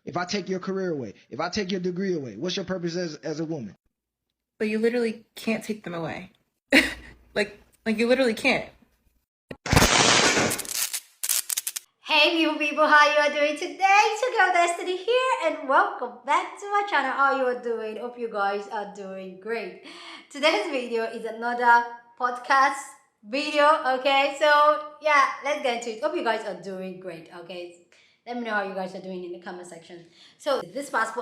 If I take your career away, if I take your degree away, what's your purpose as a woman? But you literally can't take them away. like you literally can't. Hey beautiful people, how you are doing today? It's your girl Destiny here and welcome back to my channel. How you are doing? Hope you guys are doing great. Today's video is another podcast video, okay? So yeah, let's get into it. Hope you guys are doing great, okay? Let me know how you guys are doing in the comment section. So this podcast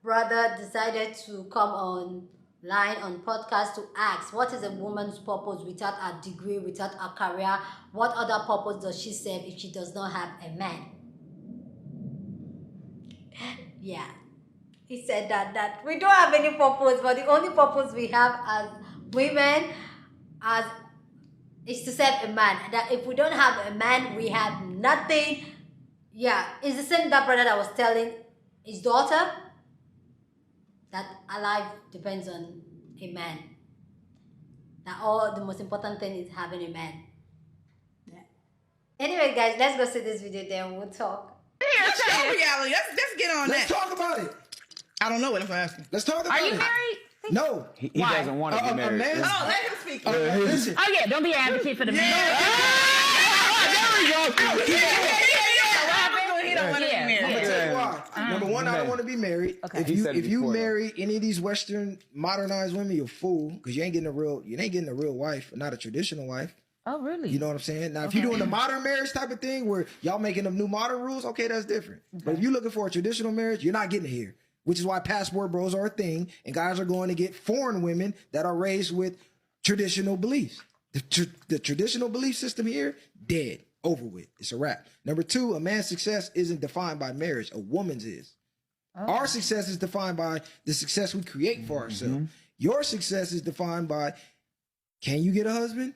brother decided to come online on podcast to ask what is a woman's purpose without a degree, without a career. What other purpose does she serve if she does not have a man? Yeah, he said that we don't have any purpose, but the only purpose we have as women is to serve a man. That if we don't have a man, we have nothing. Yeah, it's the same that brother that was telling his daughter that our life depends on a man. That all the most important thing is having a man. Yeah. Anyway, guys, let's go see this video, then we'll talk. Let's show reality. Let's get on Let's that. talk about it. I don't know what I'm asking. Let's talk about it. Are you married? No. He doesn't want to get married. man. Oh, let him speak. Listen. Oh yeah, don't be an advocate for the man. There we go. He don't want to be I'm married. gonna tell you why. Number one, I don't want to be married. Okay. If He you said it if you before, marry any of these Western modernized women, you're a fool because you ain't getting a real wife, not a traditional wife. Oh really? You know what I'm saying? Now, if you're doing the modern marriage type of thing where y'all making them new modern rules, okay, that's different. But if you're looking for a traditional marriage, you're not getting it here. Which is why passport bros are a thing, and guys are going to get foreign women that are raised with traditional beliefs. The traditional belief system here, dead, over with. It's a wrap. Number two, a man's success isn't defined by marriage. A woman's is. Oh. Our success is defined by the success we create for ourselves. Your success is defined by, can you get a husband?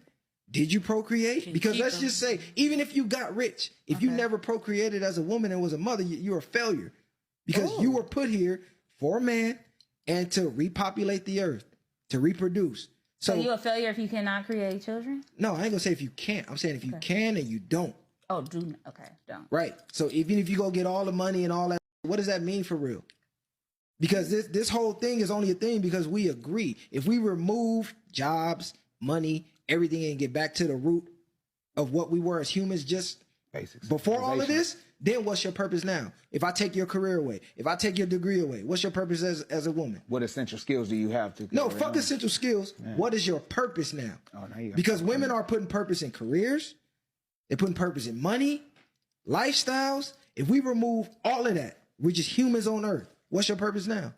Did you procreate? Because let's just say, even if you got rich, if you never procreated as a woman and was a mother, you're a failure. Because you were put here for a man and to repopulate the earth, to reproduce. So you a failure if you cannot create children? No, I ain't gonna say if you can't. I'm saying if you can and you don't. Oh, okay, don't. Right. So even if you go get all the money and all that, what does that mean for real? Because this whole thing is only a thing because we agree. If we remove jobs, money, everything, and get back to the root of what we were as humans just Basics. before all of this, then what's your purpose now? If I take your career away, if I take your degree away, what's your purpose as a woman? What essential skills do you have to? No, fuck essential skills. What is your purpose now? Oh, now you got Because women are putting purpose in careers, they're putting purpose in money, lifestyles. If we remove all of that, we're just humans on earth. What's your purpose now?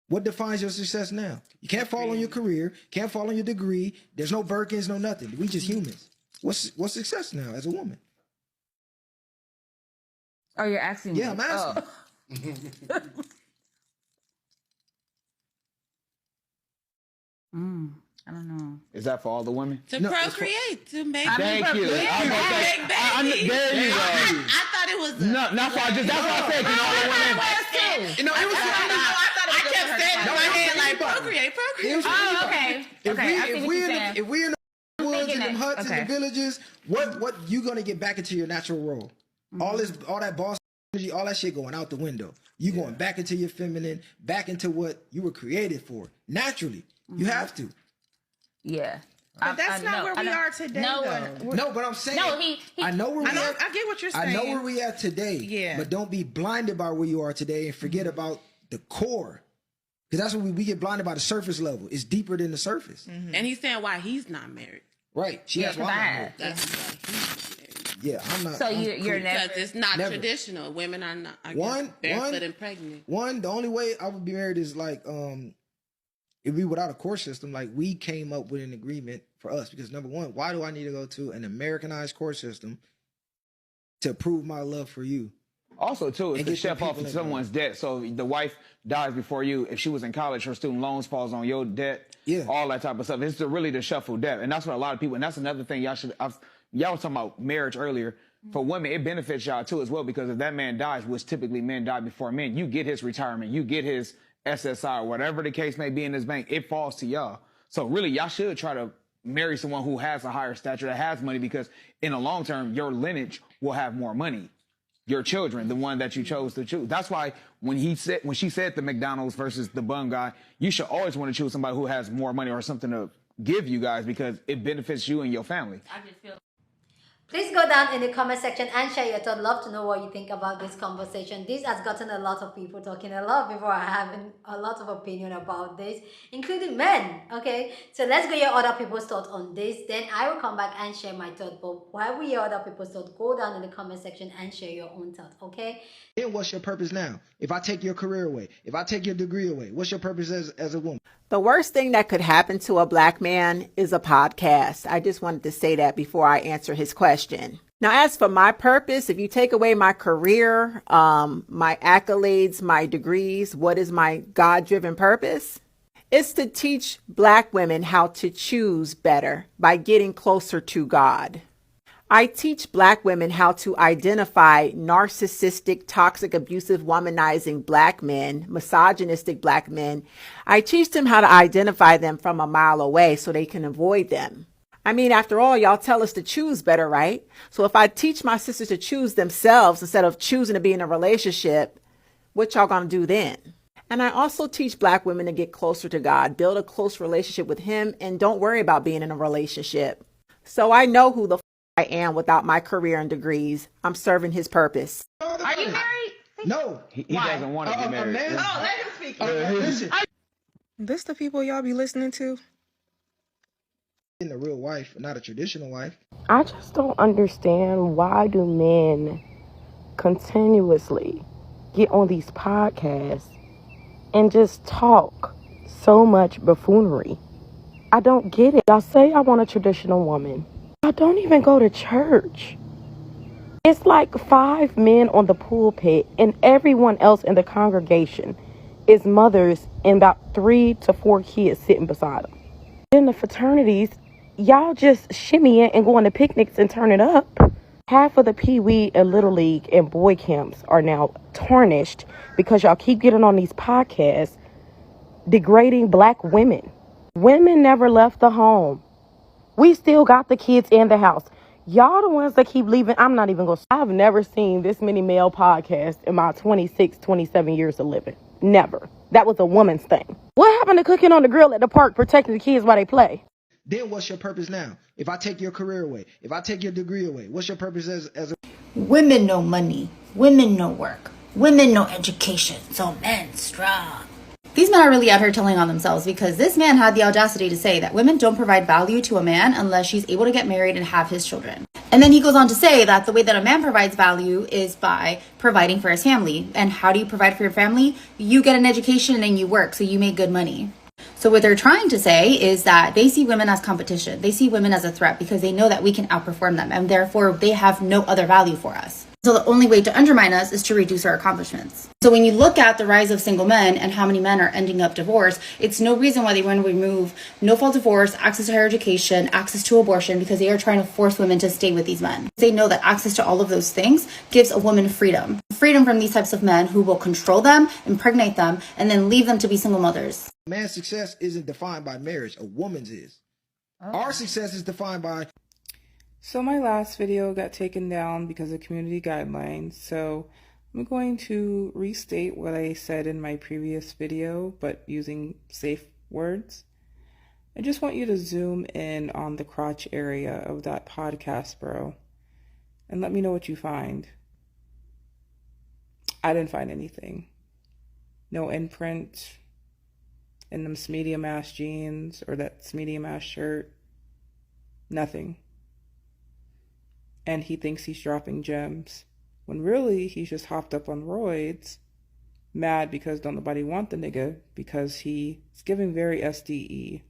What defines your success now? You can't fall on your career, can't fall on your degree. There's no Birkins, no nothing. We just humans. What's success now as a woman? Oh, you're asking me? Yeah, I'm asking. I don't know. Is that for all the women? To No, procreate, to make Thank you. babies. There you go. I thought it was. No, not for just that's what I said. You know, all the women. You know, it was I kept saying in my head like procreate. Oh, okay. if we in the woods and them huts in okay. the villages, what you gonna get back into your natural role? All that boss energy, all that shit going out the window. You going back into your feminine, back into what you were created for. Naturally. You have to. Yeah. But that's not where we are today, though. No, but I'm saying No, I know where we are. I get what you're saying. I know where we at today. Yeah. But don't be blinded by where you are today and forget about the core. Because that's when we get blinded by the surface level. It's deeper than the surface. And he's saying why he's not married. Right. She asked why I'm not married. That's why he's not married. Yeah, I'm not. So I'm you're cool. never. Because it's not Never. traditional. Women are not. I One- guess, barefoot one- and pregnant. One, the only way I would be married is like it'd be without a court system. Like we came up with an agreement for us because number one, why do I need to go to an Americanized court system to prove my love for you? Also, too, it's And to get some chef off people of in someone's debt. So if the wife dies before you. If she was in college, her student loans falls on your debt. Yeah. All that type of stuff. It's really to shuffle debt, and that's what a lot of people. And that's another thing y'all should. Y'all was talking about marriage earlier. For women, it benefits y'all too as well because if that man dies, which typically men die before men, you get his retirement, you get his SSI, or whatever the case may be in his bank. It falls to y'all. So really, y'all should try to marry someone who has a higher stature, that has money, because in the long term, your lineage will have more money. Your children, the one that you chose to choose. That's why when she said the McDonald's versus the bum guy, you should always want to choose somebody who has more money or something to give you guys, because it benefits you and your family. Please go down in the comment section and share your thoughts. Love to know what you think about this conversation. This has gotten a lot of people talking. A lot of people are having a lot of opinion about this, including men. Okay, so let's go hear other people's thoughts on this. Then I will come back and share my thoughts. But while we hear other people's thoughts, go down in the comment section and share your own thoughts. Okay. Then what's your purpose now? If I take your career away, if I take your degree away, what's your purpose as a woman? The worst thing that could happen to a black man is a podcast. I just wanted to say that before I answer his question. Now, as for my purpose, if you take away my career, my accolades, my degrees, what is my God-driven purpose? It's to teach black women how to choose better by getting closer to God. I teach black women how to identify narcissistic, toxic, abusive, womanizing black men, misogynistic black men. I teach them how to identify them from a mile away so they can avoid them. I mean, after all, y'all tell us to choose better, right? So if I teach my sisters to choose themselves instead of choosing to be in a relationship, what y'all gonna do then? And I also teach black women to get closer to God, build a close relationship with Him, and don't worry about being in a relationship. So I know who the I am without my career and degrees. I'm serving His purpose. Are you married? No. He doesn't want to get married. Man, Oh, let him speak. listen, This the people y'all be listening to? getting a real wife, not a traditional wife. I just don't understand, why do men continuously get on these podcasts and just talk so much buffoonery? I don't get it. Y'all say I want a traditional woman. I don't even go to church. It's like 5 men on the pulpit and everyone else in the congregation is mothers and about 3 to 4 kids sitting beside them. In the fraternities, y'all just shimmying and going to picnics and turning up. Half of the Pee Wee and Little League and boy camps are now tarnished because y'all keep getting on these podcasts degrading black women. Women never left the home. We still got the kids in the house. Y'all the ones that keep leaving. I'm not even going to. I've never seen this many male podcasts in my 26, 27 years of living. Never. That was a woman's thing. What happened to cooking on the grill at the park, protecting the kids while they play? Then what's your purpose now? If I take your career away, if I take your degree away, what's your purpose as a Women know money. Women know work. Women know education. So men strong. These men are really out here telling on themselves, because this man had the audacity to say that women don't provide value to a man unless she's able to get married and have his children. And then he goes on to say that the way that a man provides value is by providing for his family. And how do you provide for your family? You get an education and you work, so you make good money. So what they're trying to say is that they see women as competition. They see women as a threat because they know that we can outperform them, and therefore they have no other value for us. So the only way to undermine us is to reduce our accomplishments. So when you look at the rise of single men and how many men are ending up divorced, it's no reason why they want to remove no-fault divorce, access to higher education, access to abortion, because they are trying to force women to stay with these men. They know that access to all of those things gives a woman freedom. Freedom from these types of men who will control them, impregnate them, and then leave them to be single mothers. man's success isn't defined by marriage, a woman's is. Our success is defined by. So my last video got taken down because of community guidelines, so I'm going to restate what I said in my previous video, but using safe words. I just want you to zoom in on the crotch area of that podcast, bro, and let me know what you find. I didn't find anything. No imprint in them medium ass jeans or that medium ass shirt. Nothing. And he thinks he's dropping gems, when really he's just hopped up on roids, mad because don't nobody want the nigga, because he's giving very SDE,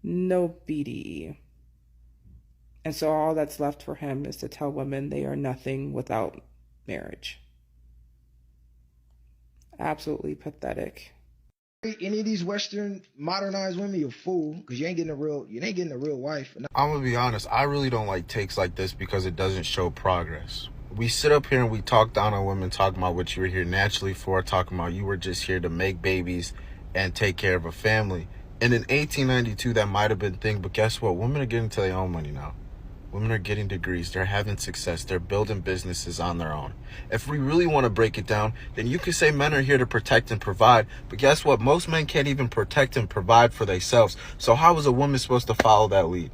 no BDE. And so all that's left for him is to tell women they are nothing without marriage. Absolutely pathetic. Any of these Western modernized women, you're a fool, because you ain't getting a real wife. I'm gonna be honest, I really don't like takes like this because it doesn't show progress. We sit up here and we talk down on women, talking about what you were here naturally for, talking about you were just here to make babies and take care of a family. And in 1892, that might have been a thing, but guess what? Women are getting to their own money now. Women are getting degrees. They're having success. They're building businesses on their own. If we really want to break it down, then you could say men are here to protect and provide. But guess what? Most men can't even protect and provide for themselves. So how is a woman supposed to follow that lead?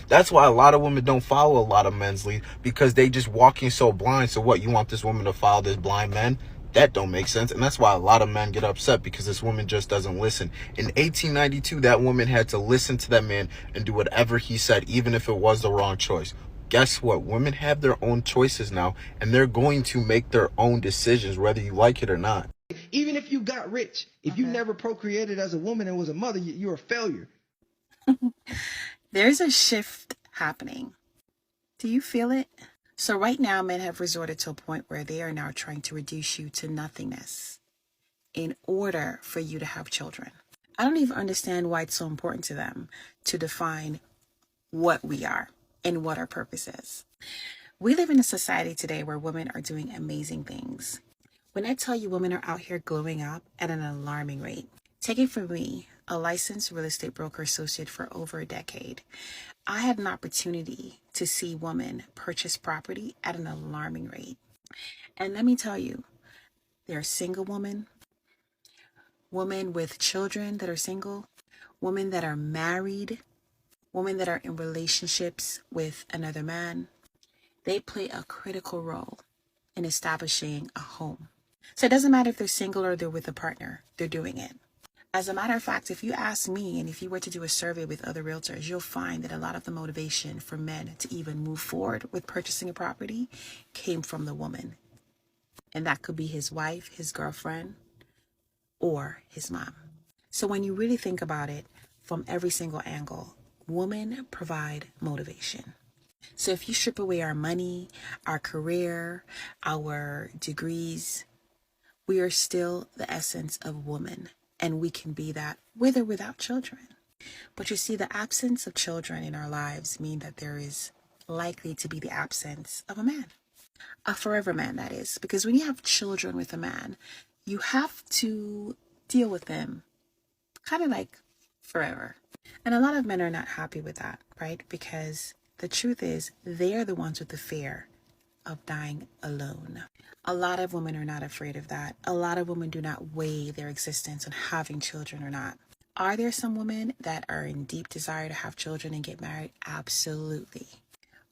That's why a lot of women don't follow a lot of men's lead, because they just walking so blind. So what, you want this woman to follow this blind man? That don't make sense. And that's why a lot of men get upset, because this woman just doesn't listen. In 1892, that woman had to listen to that man and do whatever he said, even if it was the wrong choice. Guess what? Women have their own choices now, and they're going to make their own decisions, whether you like it or not. Even if you got rich, if you never procreated as a woman and was a mother, you're a failure. There's a shift happening. Do you feel it? So right now, men have resorted to a point where they are now trying to reduce you to nothingness in order for you to have children. I don't even understand why it's so important to them to define what we are and what our purpose is. We live in a society today where women are doing amazing things. When I tell you women are out here glowing up at an alarming rate, take it from me, a licensed real estate broker associate for over a decade. I had an opportunity to see women purchase property at an alarming rate. And let me tell you, there are single women with children that are single, women that are married, women that are in relationships with another man. They play a critical role in establishing a home. So it doesn't matter if they're single or they're with a partner, they're doing it. As a matter of fact, if you ask me, and if you were to do a survey with other realtors, you'll find that a lot of the motivation for men to even move forward with purchasing a property came from the woman. And that could be his wife, his girlfriend, or his mom. So when you really think about it from every single angle, women provide motivation. So if you strip away our money, our career, our degrees, we are still the essence of woman. And we can be that with or without children. But you see, the absence of children in our lives mean that there is likely to be the absence of a man. A forever man, that is. Because when you have children with a man, you have to deal with them kind of like forever. And a lot of men are not happy with that, right? Because the truth is, they are the ones with the fear of dying alone. A lot of women are not afraid of that. A lot of women do not weigh their existence on having children or not. Are there some women that are in deep desire to have children and get married? Absolutely.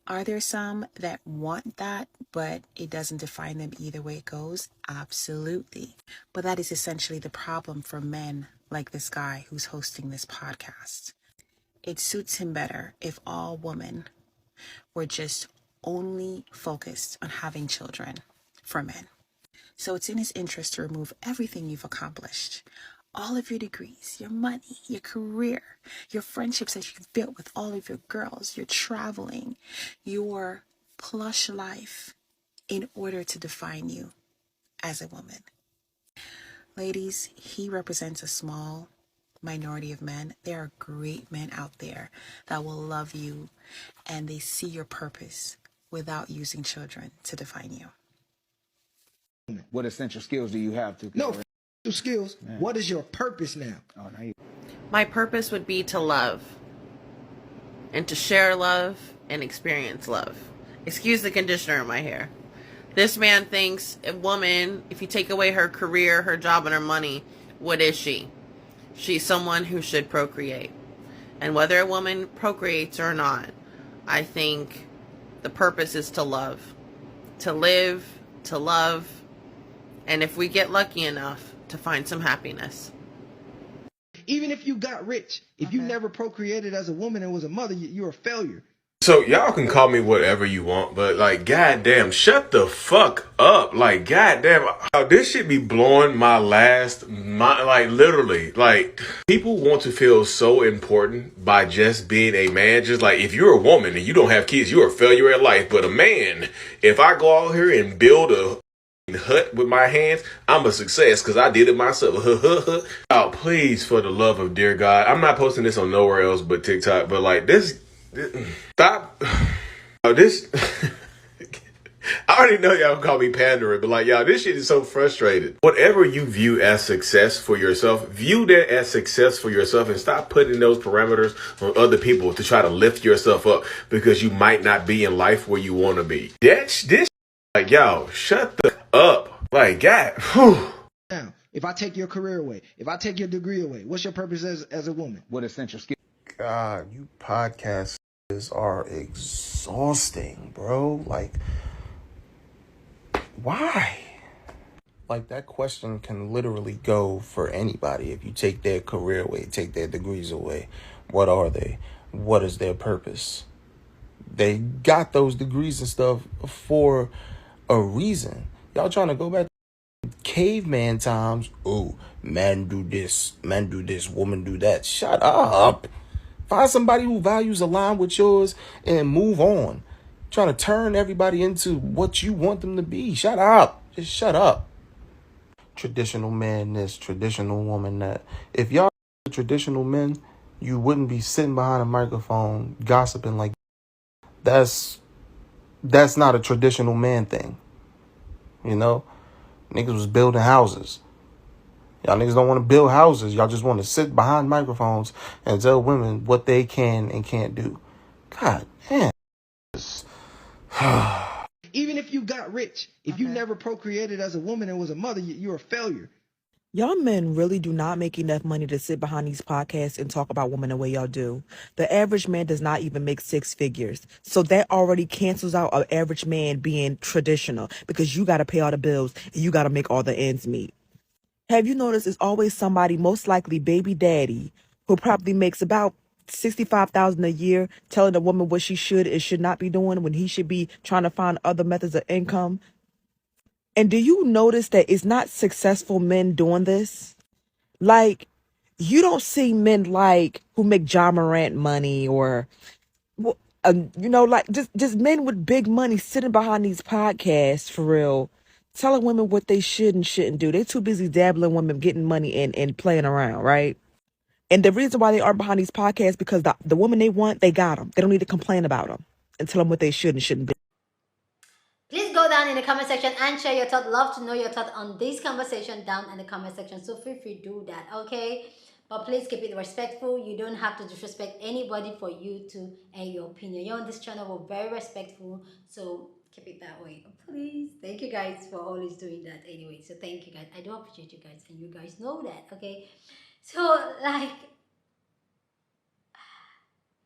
Are there some that want that, but it doesn't define them either way it goes? Absolutely. But that is essentially the problem for men like this guy who's hosting this podcast. It suits him better if all women were just only focused on having children for men. So it's in his interest to remove everything you've accomplished. All of your degrees, your money, your career, your friendships that you've built with all of your girls, your traveling, your plush life, in order to define you as a woman. Ladies, he represents a small minority of men. There are great men out there that will love you and they see your purpose without using children to define you. What essential skills do you have to? No skills. Man. What is your purpose now? Oh, now you... My purpose would be to love and to share love and experience love. Excuse the conditioner in my hair. This man thinks a woman, if you take away her career, her job, and her money, what is she? She's someone who should procreate. And whether a woman procreates or not, I think the purpose is to love, to live, to love, and if we get lucky enough, to find some happiness. Even if you got rich, if you never procreated as a woman and was a mother, you're a failure. So y'all can call me whatever you want, but like, goddamn, shut the fuck up. Like, goddamn, this shit be blowing my mind, like literally. Like, people want to feel so important by just being a man. Just like, if you're a woman and you don't have kids, you're a failure at life. But a man, if I go out here and build a hut with my hands, I'm a success because I did it myself. Oh, please, for the love of dear God, I'm not posting this on nowhere else but TikTok. But like this stop. This I already know y'all call me pandering, but like, y'all, this shit is so frustrated. Whatever you view as success for yourself, view that as success for yourself and stop putting those parameters on other people to try to lift yourself up because you might not be in life where you want to be. This, like, y'all, shut the up. Like, God, whew. Now, if I take your career away, if I take your degree away, what's your purpose as a woman? What essential skill? God, you podcasters are exhausting, bro. Like, why? Like, that question can literally go for anybody. If you take their career away, take their degrees away, what are they? What is their purpose? They got those degrees and stuff for a reason. Y'all trying to go back to caveman times? Oh, man do this, woman do that. Shut up. Find somebody who values align with yours and move on. Trying to turn everybody into what you want them to be. Shut up. Just shut up. Traditional man this, traditional woman that. If y'all traditional men, you wouldn't be sitting behind a microphone gossiping like that's not a traditional man thing. You know? Niggas was building houses. Y'all niggas don't want to build houses. Y'all just want to sit behind microphones and tell women what they can and can't do. God damn. Even if you got rich, if you never procreated as a woman and was a mother, you're a failure. Y'all men really do not make enough money to sit behind these podcasts and talk about women the way y'all do. The average man does not even make six figures. So that already cancels out an average man being traditional because you got to pay all the bills and you got to make all the ends meet. Have you noticed it's always somebody, most likely baby daddy, who probably makes about $65,000 a year, telling a woman what she should and should not be doing when he should be trying to find other methods of income? And do you notice that it's not successful men doing this? Like, you don't see men like who make John Morant money or, like just men with big money sitting behind these podcasts for real, telling women what they should and shouldn't do. They're too busy dabbling women, getting money and playing around, right? And the reason why they aren't behind these podcasts because the woman they want, they got them. They don't need to complain about them and tell them what they should and shouldn't be. Please go down in the comment section and share your thought. Love to know your thought on this conversation down in the comment section. So feel free to do that, okay? But please keep it respectful. You don't have to disrespect anybody for you to air your opinion. You're on this channel, we're very respectful. So keep it that way. Please. Thank you guys for always doing that anyway. So thank you guys. I do appreciate you guys and you guys know that, okay? So like,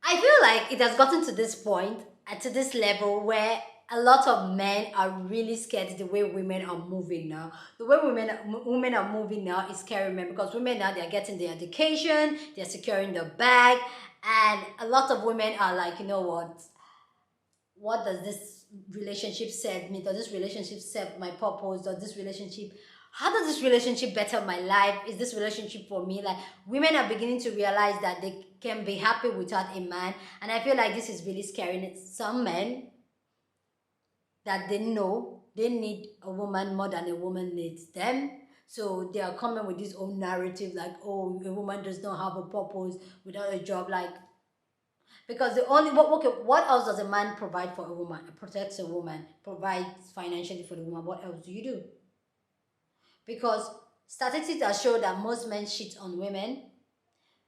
I feel like it has gotten to this point, to this level where a lot of men are really scared the way women are moving now. The way women are moving now is scaring men because women now, they're getting their education, they're securing their bag, and a lot of women are like, you know what does this relationship serve me? Does this relationship serve my purpose? How does this relationship better my life? Is this relationship for me? Like, women are beginning to realize that they can be happy without a man. And I feel like this is really scaring some men, that they know they need a woman more than a woman needs them. So they are coming with this own narrative like, oh, a woman does not have a purpose without a job. Like, because what else does a man provide for a woman? It protects a woman, provides financially for the woman. What else do you do? Because statistics have shown that most men cheat on women.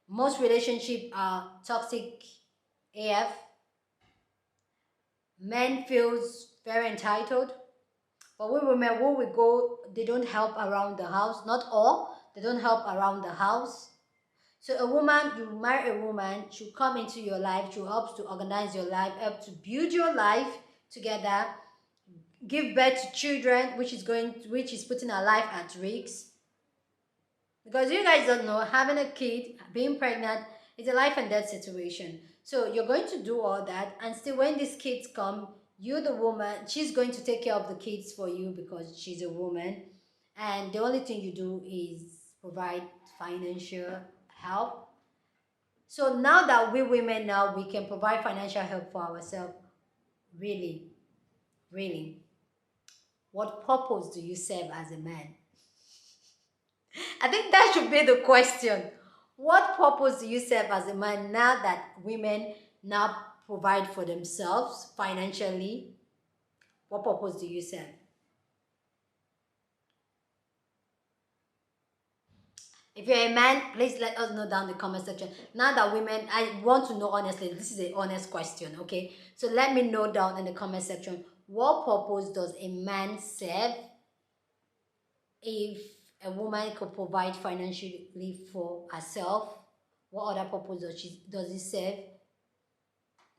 Most relationships are toxic AF. Men feels very entitled. But we women, when we go, they don't help around the house. Not all. They don't help around the house. So a woman, you marry a woman, she'll come into your life, she'll help to organize your life, help to build your life together, give birth to children, which is putting her life at risk. Because you guys don't know, having a kid, being pregnant, is a life and death situation. So you're going to do all that, and still when these kids come, you're the woman, she's going to take care of the kids for you because she's a woman. And the only thing you do is provide financial help. So now that we women now, we can provide financial help for ourselves. Really, really, what purpose do you serve as a man? I think that should be the question. What purpose do you serve as a man now that women now provide for themselves financially? What purpose do you serve? If you're a man, please let us know down in the comment section. Now that women, I want to know honestly, this is an honest question, okay? So let me know down in the comment section, what purpose does a man serve if a woman could provide financially for herself? What other purpose does it serve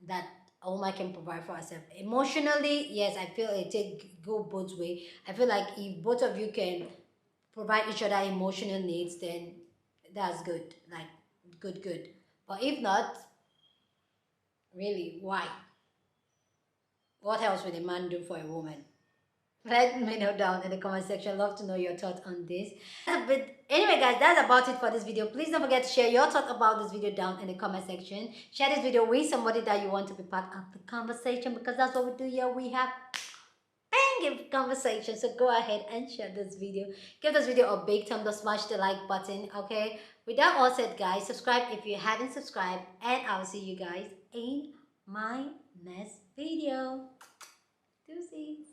that a woman can provide for herself? Emotionally, yes, I feel it go both ways. I feel like if both of you can provide each other emotional needs, then that's good. Like, good. But if not, really, why? What else would a man do for a woman? Let me know down in the comment section. Love to know your thoughts on this. But anyway, guys, that's about it for this video. Please don't forget to share your thoughts about this video down in the comment section. Share this video with somebody that you want to be part of the conversation, because that's what we do here. We have banging conversation. So go ahead and share this video. Give this video a big thumbs up, smash the like button, okay? With that all said, guys, subscribe if you haven't subscribed, and I'll see you guys in my next video. Deuces.